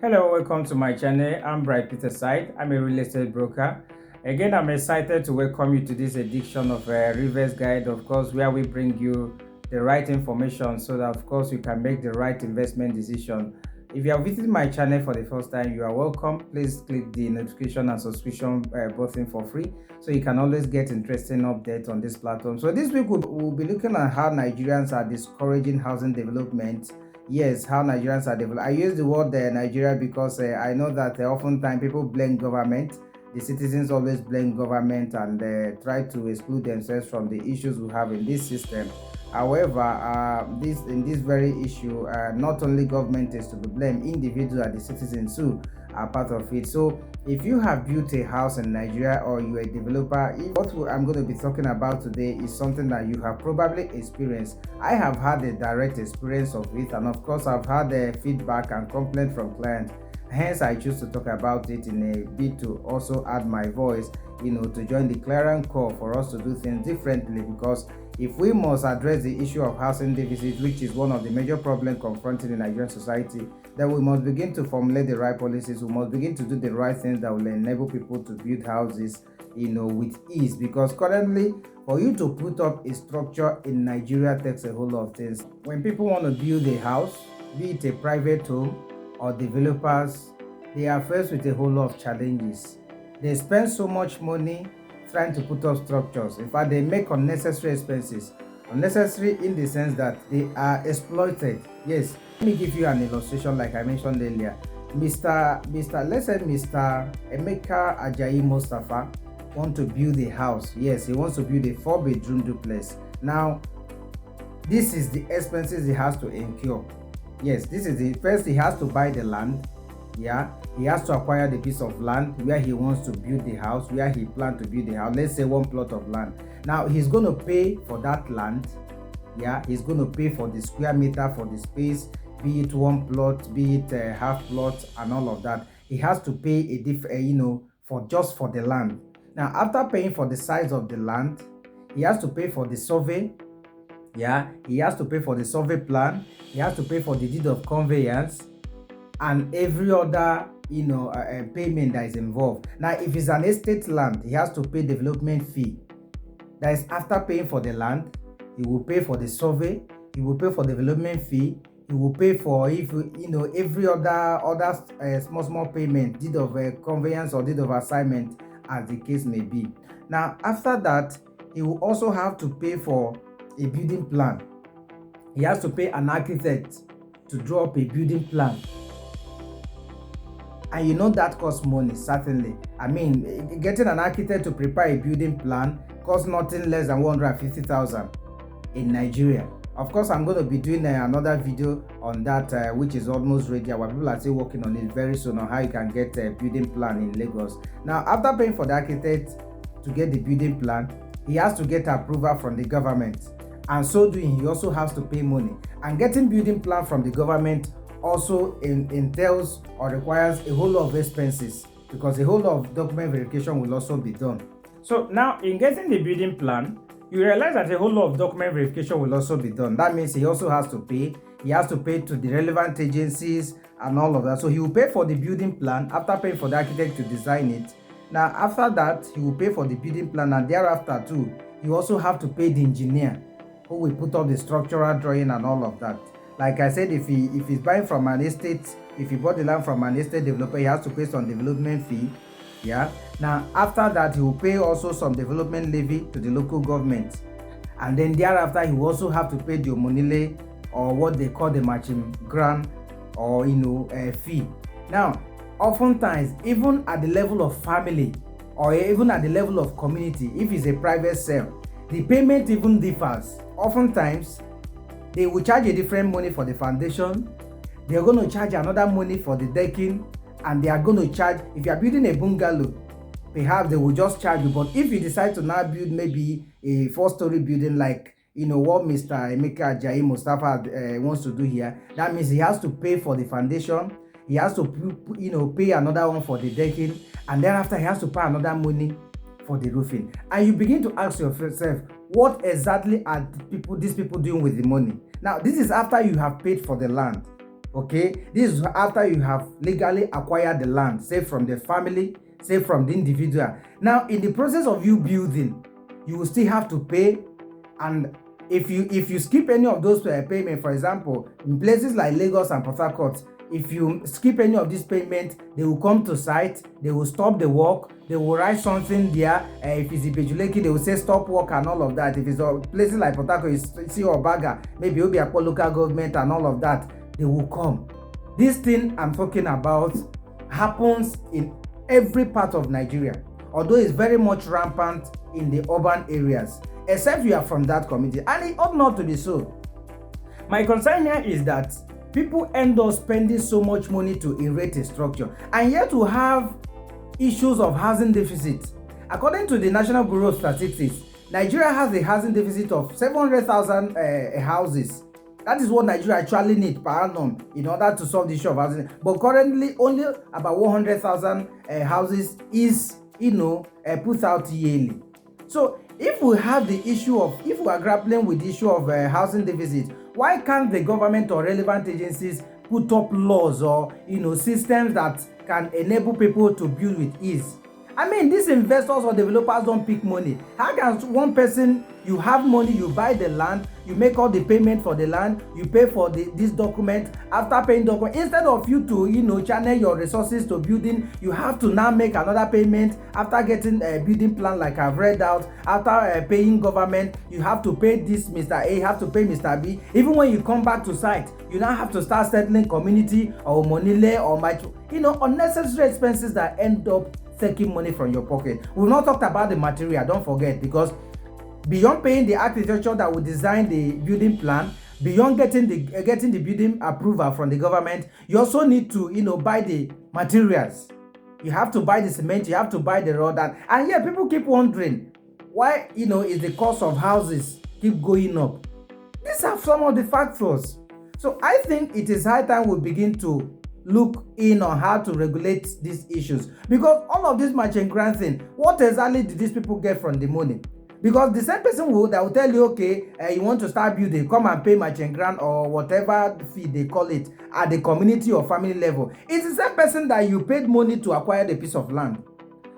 Hello, welcome to my channel. I'm Bright Peter Side. I'm a real estate broker. Again, I'm excited to welcome you to this edition of RealVest Guide, of course, where we bring you the right information so that, of course, you can make the right investment decision. If you are visiting my channel for the first time, you are welcome. Please click the notification and subscription button for free so you can always get interesting updates on this platform. So this week we'll be looking at how Nigerians are discouraging housing development. Yes, how Nigerians are developed. I use the word Nigeria because I know that oftentimes people blame government. The citizens always blame government and try to exclude themselves from the issues we have in this system. However, in this very issue, not only government is to be blamed, individuals and the citizens too are part of it. So if you have built a house in Nigeria or you're a developer, what I'm going to be talking about today is something that you have probably experienced. I have had a direct experience of it, and of course I've had feedback and complaint from clients. Hence I choose to talk about it in a bit to also add my voice, to join the clarion call for us to do things differently, because if we must address the issue of housing deficit, which is one of the major problems confronting the Nigerian society, then we must begin to formulate the right policies. We must begin to do the right things that will enable people to build houses, with ease. Because currently, for you to put up a structure in Nigeria takes a whole lot of things. When people want to build a house, be it a private home or developers, they are faced with a whole lot of challenges. They spend so much money trying to put up structures. In fact, they make unnecessary expenses. Unnecessary in the sense that they are exploited. Yes, let me give you an illustration like I mentioned earlier. Let's say Mr. Emeka Ajayi Mustafa want to build a house. Yes, he wants to build a 4-bedroom duplex. Now, this is the expenses he has to incur. Yes, this is the first. He has to buy the land. Yeah, he has to acquire the piece of land where he wants to build the house, where he plans to build the house. Let's say one plot of land. Now he's going to pay for that land. Yeah, he's going to pay for the square meter, for the space, be it one plot, be it a half plot, and all of that. He has to pay a different, for the land. Now, after paying for the size of the land, he has to pay for the survey. Yeah, he has to pay for the survey plan. He has to pay for the deed of conveyance and every other payment that is involved. Now, if it's an estate land, he has to pay development fee. That is, after paying for the land, he will pay for the survey, he will pay for development fee, he will pay for every other small payment, deed of conveyance or deed of assignment, as the case may be. Now, after that, he will also have to pay for a building plan. He has to pay an architect to draw up a building plan. And that costs money, certainly. I mean, getting an architect to prepare a building plan costs nothing less than 150,000 in Nigeria. Of course, I'm going to be doing another video on that, which is almost ready. Our people are still working on it very soon, on how you can get a building plan in Lagos. Now, after paying for the architect to get the building plan, he has to get approval from the government. And so doing, he also has to pay money. And getting building plan from the government also entails or requires a whole lot of expenses, because a whole lot of document verification will also be done. So now, in getting the building plan, you realize that a whole lot of document verification will also be done. That means he also has to pay. He has to pay to the relevant agencies and all of that. So he will pay for the building plan after paying for the architect to design it. Now, after that, he will pay for the building plan, and thereafter too, you also have to pay the engineer who will put up the structural drawing and all of that. Like I said, if he's buying from an estate, if he bought the land from an estate developer, he has to pay some development fee. Yeah. Now, after that, he will pay also some development levy to the local government. And then thereafter, he will also have to pay the Omonile, or what they call the matching grant, or a fee. Now, oftentimes, even at the level of family, or even at the level of community, if it's a private sale, the payment even differs. Oftentimes, they will charge a different money for the foundation. They are going to charge another money for the decking, and they are going to charge, if you are building a bungalow, perhaps they will just charge you. But if you decide to now build maybe a 4-story building like what Mr. Emeka Ajayi Mustafa wants to do here, that means he has to pay for the foundation, he has to pay another one for the decking, and thereafter he has to pay another money for the roofing. And you begin to ask yourself, what exactly are these people doing with the money? Now, this is after you have paid for the land. Okay, this is after you have legally acquired the land, say from the family, say from the individual. Now, in the process of you building, you will still have to pay. And if you skip any of those payment, for example, in places like Lagos and Port Harcourt, if you skip any of these payments, they will come to site, they will stop the work, they will write something there. If it's Ibejuleki, they will say stop work and all of that. If it's places like Port Harcourt, you see Obaga, maybe Obiakpo local government and all of that, they will come. This thing I'm talking about happens in every part of Nigeria, although it's very much rampant in the urban areas, except you are from that community, and it ought not to be so. My concern here is that people end up spending so much money to erect a structure, and yet we have issues of housing deficit. According to the National Bureau of Statistics, Nigeria has a housing deficit of 700,000 houses. That is what Nigeria actually needs per annum in order to solve the issue of housing. But currently, only about 100,000 houses is, put out yearly. So, if we have the issue of, if we are grappling with the issue of housing deficit, why can't the government or relevant agencies put up laws or, systems that can enable people to build with ease? I mean, these investors or developers don't pick money. How can one person, you have money, you buy the land, you make all the payment for the land, you pay for this document, after paying document, instead of you to, channel your resources to building, you have to now make another payment after getting a building plan like I've read out, after paying government, you have to pay this Mr. A, you have to pay Mr. B. Even when you come back to site, you now have to start settling community or Omonile or unnecessary expenses that end up taking money from your pocket. We've not talked about the material, don't forget, because beyond paying the architecture that will design the building plan, beyond getting the building approval from the government, you also need to buy the materials. You have to buy the cement, you have to buy the rod, and yeah, people keep wondering why is the cost of houses keep going up. These are some of the factors. So I think it is high time we begin to look in on how to regulate these issues, because all of this merchant grant thing, what exactly did these people get from the money? Because the same person that will tell you, okay, you want to start building, come and pay merchant grant or whatever fee they call it at the community or family level, it's the same person that you paid money to acquire the piece of land.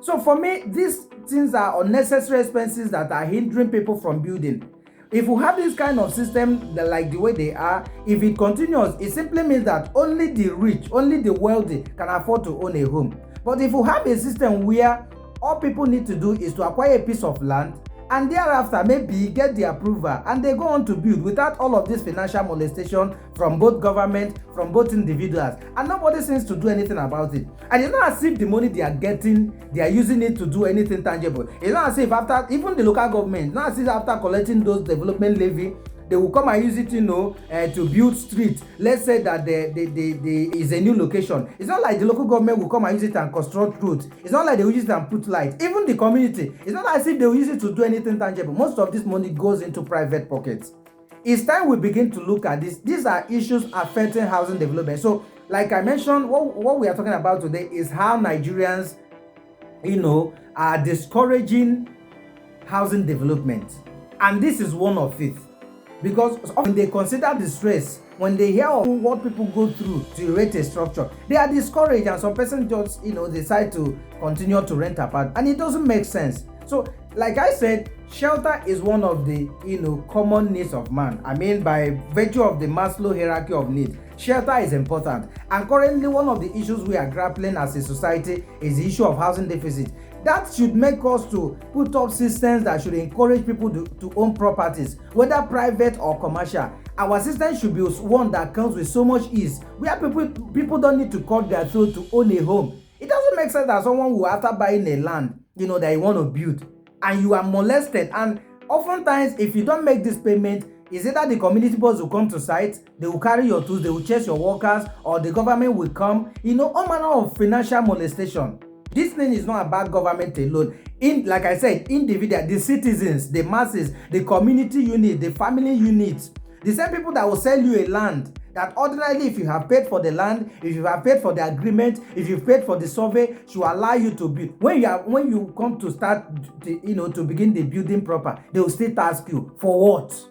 So for me, these things are unnecessary expenses that are hindering people from building. If we have this kind of system like the way they are, if it continues, it simply means that only the rich, only the wealthy can afford to own a home. But if we have a system where all people need to do is to acquire a piece of land and thereafter maybe get the approval and they go on to build without all of this financial molestation from both government, from both individuals, and nobody seems to do anything about it. And it's not as if the money they are getting, they are using it to do anything tangible. It's not as if after, even the local government, not as if after collecting those development levy, they will come and use it, to build streets. Let's say that there is a new location. It's not like the local government will come and use it and construct roads. It's not like they will use it and put lights. Even the community, it's not as if they will use it to do anything tangible. Most of this money goes into private pockets. It's time we begin to look at this. These are issues affecting housing development. So, like I mentioned, what we are talking about today is how Nigerians, are discouraging housing development. And this is one of it. Because when they consider the stress, when they hear of what people go through to erect a structure, they are discouraged, and some person just decide to continue to rent apart, and it doesn't make sense. So like I said, shelter is one of the common needs of man. I mean, by virtue of the Maslow hierarchy of needs, shelter is important. And currently one of the issues we are grappling as a society is the issue of housing deficit. That should make us to put up systems that should encourage people to own properties, whether private or commercial. Our system should be one that comes with so much ease, where people don't need to cut their throat to own a home. It doesn't make sense that someone will, after buying a land, that you want to build, and you are molested. And oftentimes, if you don't make this payment, is either the community boards will come to site, they will carry your tools, they will chase your workers, or the government will come. All manner of financial molestation. This thing is not about government alone. Like I said, individual, the citizens, the masses, the community unit, the family units, the same people that will sell you a land, that ordinarily, if you have paid for the land, if you have paid for the agreement, if you've paid for the survey, should allow you to build. When you come to start to begin the building proper, they will still ask you for what.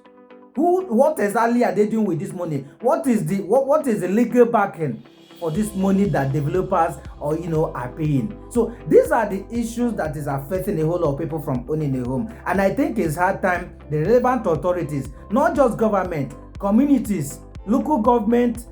What exactly are they doing with this money? What is the legal backing for this money that developers are paying? So these are the issues that is affecting a whole lot of people from owning a home. And I think it's hard time the relevant authorities, not just government, communities, local government,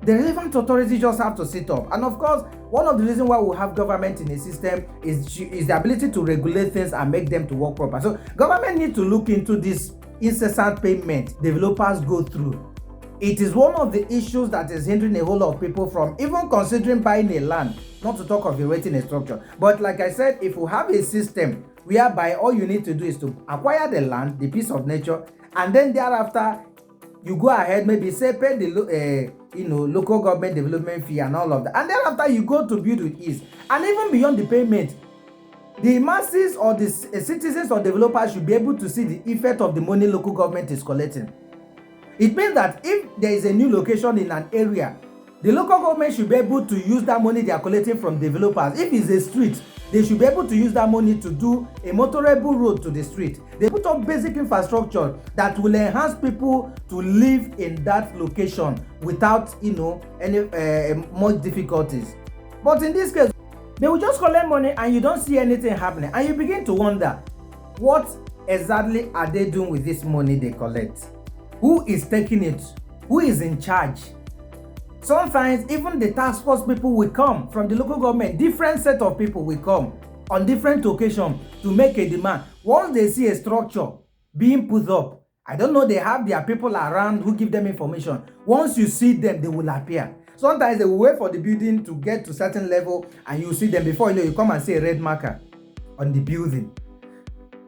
the relevant authorities just have to sit up. And of course, one of the reasons why we have government in a system is the ability to regulate things and make them to work proper. So government need to look into this incessant payment developers go through. It is one of the issues that is hindering a whole lot of people from even considering buying a land, not to talk of erecting a structure. But like I said, if we have a system whereby all you need to do is to acquire the land, the piece of nature, and then thereafter you go ahead, maybe say pay the local government development fee and all of that, and thereafter you go to build with ease. And even beyond the payment, the masses or the citizens or developers should be able to see the effect of the money local government is collecting. It means that if there is a new location in an area, the local government should be able to use that money they are collecting from developers. If it's a street, they should be able to use that money to do a motorable road to the street. They put up basic infrastructure that will enhance people to live in that location without any much difficulties. But in this case, they will just collect money and you don't see anything happening, and you begin to wonder, what exactly are they doing with this money they collect? Who is taking it? Who is in charge? Sometimes even the task force people will come from the local government. Different set of people will come on different occasions to make a demand. Once they see a structure being put up, I don't know, they have their people around who give them information. Once you see them, they will appear. Sometimes they will wait for the building to get to a certain level and you see them. Before you come and see a red marker on the building.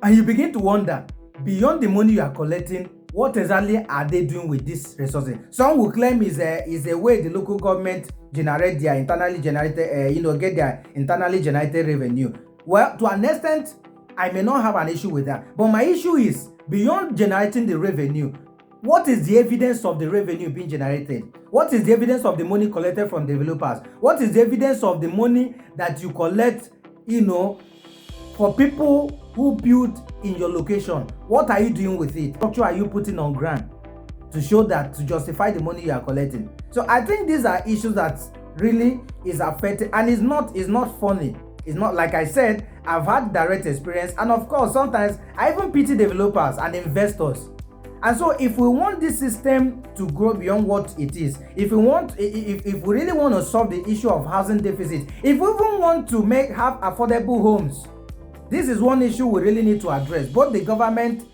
And you begin to wonder, beyond the money you are collecting, what exactly are they doing with these resources? Some will claim is a way the local government generate their internally generated, get their internally generated revenue. Well, to an extent, I may not have an issue with that. But my issue is, beyond generating the revenue, what is the evidence of the revenue being generated? What is the evidence of the money collected from developers? What is the evidence of the money that you collect, for people who build in your location? What are you doing with it? What structure are you putting on ground to show that, to justify the money you are collecting? So I think these are issues that really is affecting, and it's not funny. It's not, like I said, I've had direct experience, and of course sometimes I even pity developers and investors. And so if we want this system to grow beyond what it is, if we really want to solve the issue of housing deficit, if we even want to have affordable homes, this is one issue we really need to address, both the government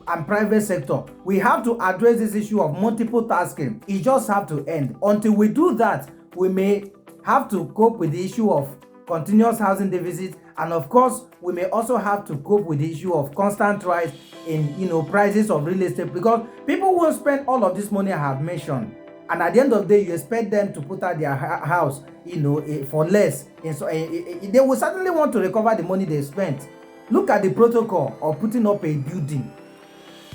and private sector. We have to address this issue of multiple tasking. It just have to end. Until we do that, we may have to cope with the issue of continuous housing deficit, and of course we may also have to cope with the issue of constant rise in prices of real estate, because people will spend all of this money I have mentioned, and at the end of the day you expect them to put out their house for less, and so they will certainly want to recover the money they spent. Look at the protocol of putting up a building.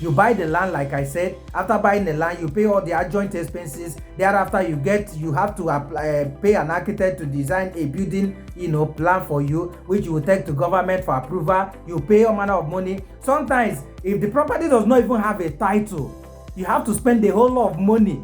You buy the land, like I said. After buying the land, you pay all the adjoint expenses. Thereafter, you have to pay an architect to design a building, plan for you, which you will take to government for approval. You pay all manner of money. Sometimes, if the property does not even have a title, you have to spend a whole lot of money.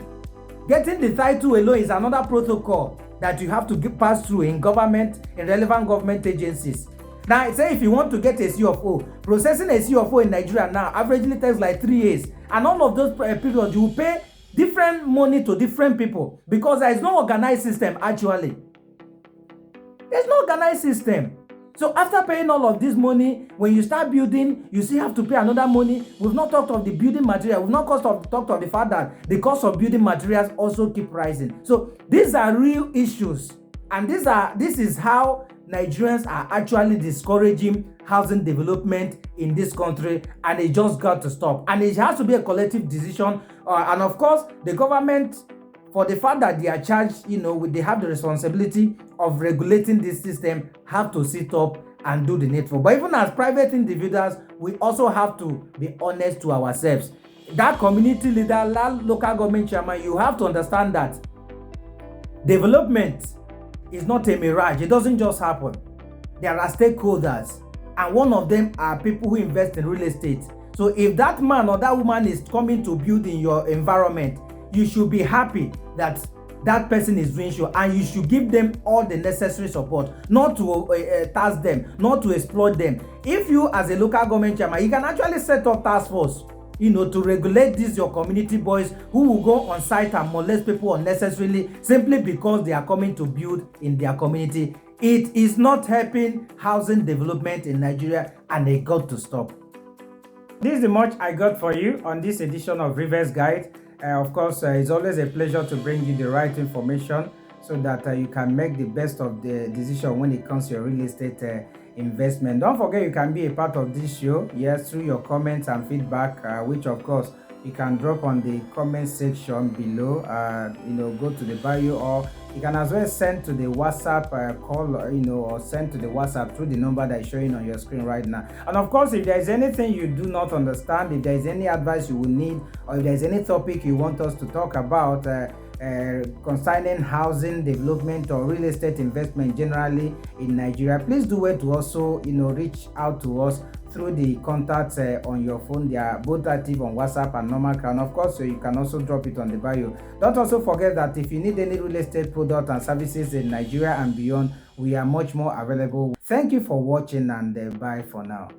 Getting the title alone is another protocol that you have to pass through in relevant government agencies. Now, say if you want to get a CFO, processing a CFO in Nigeria now averagely takes like 3 years. And all of those periods, you will pay different money to different people, because there is no organized system actually. There's no organized system. So after paying all of this money, when you start building, you still have to pay another money. We've not talked of the building material. We've not talked of the fact that the cost of building materials also keep rising. So these are real issues. And this is how Nigerians are actually discouraging housing development in this country, and it just got to stop. And it has to be a collective decision. And of course, the government, for the fact that they are charged, they have the responsibility of regulating this system, have to sit up and do the needful. But even as private individuals, we also have to be honest to ourselves. That community leader, that local government chairman, you have to understand that development is not a mirage. It doesn't just happen. There are stakeholders, and one of them are people who invest in real estate. So if that man or that woman is coming to build in your environment, you should be happy that that person is doing so, and you should give them all the necessary support, not to task them, not to exploit them. If you as a local government chairman, you can actually set up task force, to regulate these your community boys who will go on site and molest people unnecessarily simply because they are coming to build in their community. It is not helping housing development in Nigeria, and they got to stop. This is the much I got for you on this edition of RealVest Guide. Of course, it's always a pleasure to bring you the right information so that you can make the best of the decision when it comes to your real estate investment. Don't forget, you can be a part of this show, yes, through your comments and feedback, which of course you can drop on the comment section below. Go to the bio, or you can as well send to the WhatsApp call, or send to the WhatsApp through the number that is showing on your screen right now. And of course, if there is anything you do not understand, if there is any advice you will need, or if there is any topic you want us to talk about concerning housing development or real estate investment generally in Nigeria, please do wait to also reach out to us through the contacts on your phone. They are both active on WhatsApp and normal call, and of course, so you can also drop it on the bio. Don't also forget that if you need any real estate products and services in Nigeria and beyond, we are much more available. Thank you for watching, and bye for now.